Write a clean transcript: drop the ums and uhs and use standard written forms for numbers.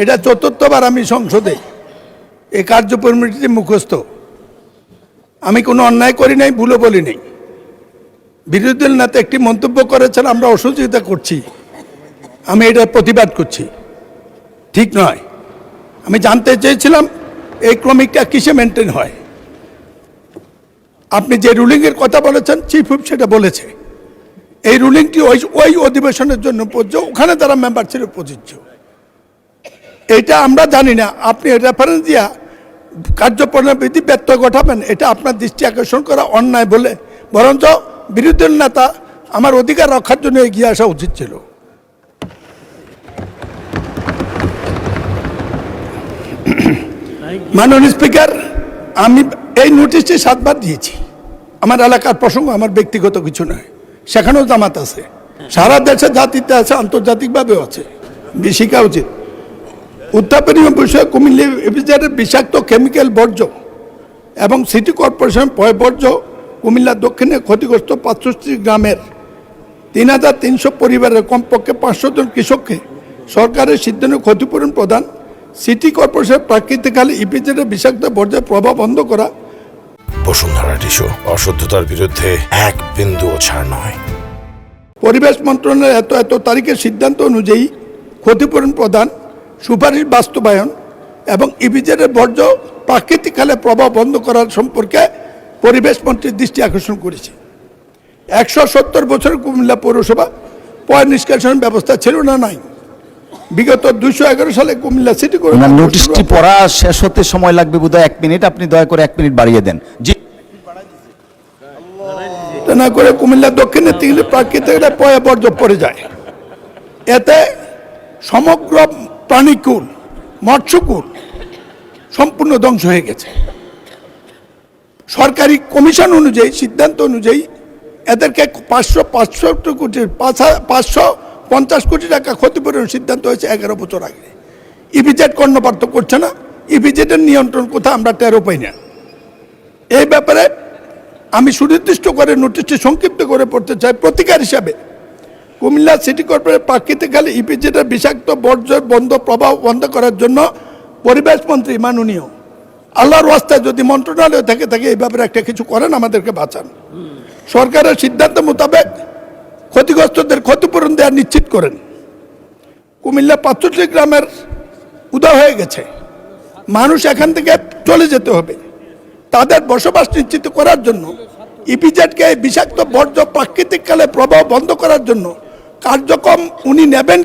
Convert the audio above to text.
এটা চতুর্থবার আমি সংসদে এই কার্যপরিমিতি মুখস্থ। আমি কোনো অন্যায় করি নাই, ভুলও বলি নাই। বিরোধী দল নেতা একটি মন্তব্য করেছেন আমরা অসহযোগিতা করছি, আমি এটার প্রতিবাদ করছি, ঠিক নয়। আমি জানতে চেয়েছিলাম এই ক্রমিকটা কিসে মেনটেন হয়। আপনি যে রুলিংয়ের কথা বলেছেন চিফ হুইপ সেটা বলেছে, এই রুলিংটি ওই অধিবেশনের জন্য প্রযোজ্য, ওখানে যারা মেম্বার ছিল প্রযোজ্য। এটা আমরা জানি না, আপনি রেফারেন্স দিয়া কার্যপ্রণালী ব্যত্যয় ঘটাবেন, এটা আপনার দৃষ্টি আকর্ষণ করা অন্যায় বলে বরঞ্চ বিরোধী দল নেতা আমার অধিকার রক্ষার জন্য এগিয়ে আসা উচিত ছিল। মাননীয় স্পিকার, আমি এই নোটিশটি 7 বার দিয়েছি। আমার এলাকার প্রসঙ্গ, আমার ব্যক্তিগত কিছু নয়। সেখানেও জামাত আছে, সারা দেশে জাতিতে আছে, আন্তর্জাতিকভাবেও আছে, শিখা উচিত। উত্থাপনীয় বিষয়ে কুমিল্লা ইপিজেডের বিষাক্ত কেমিক্যাল বর্জ্য এবং সিটি কর্পোরেশন বর্জ্য কুমিল্লার দক্ষিণে ক্ষতিগ্রস্ত 65 গ্রামের 3300 পরিবারের কমপক্ষে 500 জন কৃষককে সরকারের সিদ্ধান্তে ক্ষতিপূরণ প্রদান, সিটি কর্পোরেশনের প্রাকৃতিক ইপিজেডের বিষাক্ত বর্জ্যের প্রভাব বন্ধ করা। বসুন্ধরা টিস্যু অশুদ্ধতার বিরুদ্ধে এক বিন্দুও ছাড় নয়। পরিবেশ মন্ত্রণালয়ের এত তারিখের সিদ্ধান্ত অনুযায়ী ক্ষতিপূরণ প্রদান, সুপারিশ বাস্তবায়ন এবং ইপিজেডের বর্জ্য প্রাকৃতিক খালে প্রভাব বন্ধ করার সম্পর্কে পরিবেশ মন্ত্রীর দৃষ্টি আকর্ষণ করেছে। 170 বছরের কুমিল্লা পৌরসভা পয় নিষ্কাশন ব্যবস্থা ছিল না, নাই। বিগত 211 সালে কুমিল্লা সিটি কর্পোরেশন নোটিশটি পড়া শেষ হতে সময় লাগবে বোধহয় 1 মিনিট, আপনি দয়া করে 1 মিনিট বাড়িয়ে দেন। জি, না করে কুমিল্লা দক্ষিণে 3 প্রাকৃতিক পয় বর্জ্য পড়ে যায়। এতে সমগ্র প্রাণীকুল, মৎস্যকুল সম্পূর্ণ ধ্বংস হয়ে গেছে। সরকারি কমিশন অনুযায়ী, সিদ্ধান্ত অনুযায়ী এদেরকে 550 কোটি টাকা ক্ষতিপূরণ সিদ্ধান্ত হয়েছে 11 বছর আগে। ইপিজেড কর্ণপাত করছে না, ইপিজেডের নিয়ন্ত্রণ কোথায় আমরা টেরও পাই না। এই ব্যাপারে আমি সুনির্দিষ্ট করে নোটিশটি সংক্ষিপ্ত করে পড়তে চাই। প্রতিকার হিসাবে কুমিল্লা সিটি কর্পোরেশন প্রাকৃতিক খালে ইপিজেডের বিষাক্ত বর্জ্যের প্রভাব বন্ধ করার জন্য পরিবেশ মন্ত্রী মাননীয়, আল্লাহর ওয়াস্তায় যদি মন্ত্রণালয় থেকে এই ব্যাপারে একটা কিছু করেন, আমাদেরকে বাঁচান। সরকারের সিদ্ধান্ত মোতাবেক ক্ষতিগ্রস্তদের ক্ষতিপূরণ দেওয়া নিশ্চিত করেন। কুমিল্লা 65 গ্রামের উদয় হয়ে গেছে, মানুষ এখান থেকে চলে যেতে হবে। তাদের বসবাস নিশ্চিত করার জন্য ইপিজেডকে বিষাক্ত বর্জ্য প্রাকৃতিক কালে প্রভাব বন্ধ করার জন্য কার্যক্রম উনি নেবেন।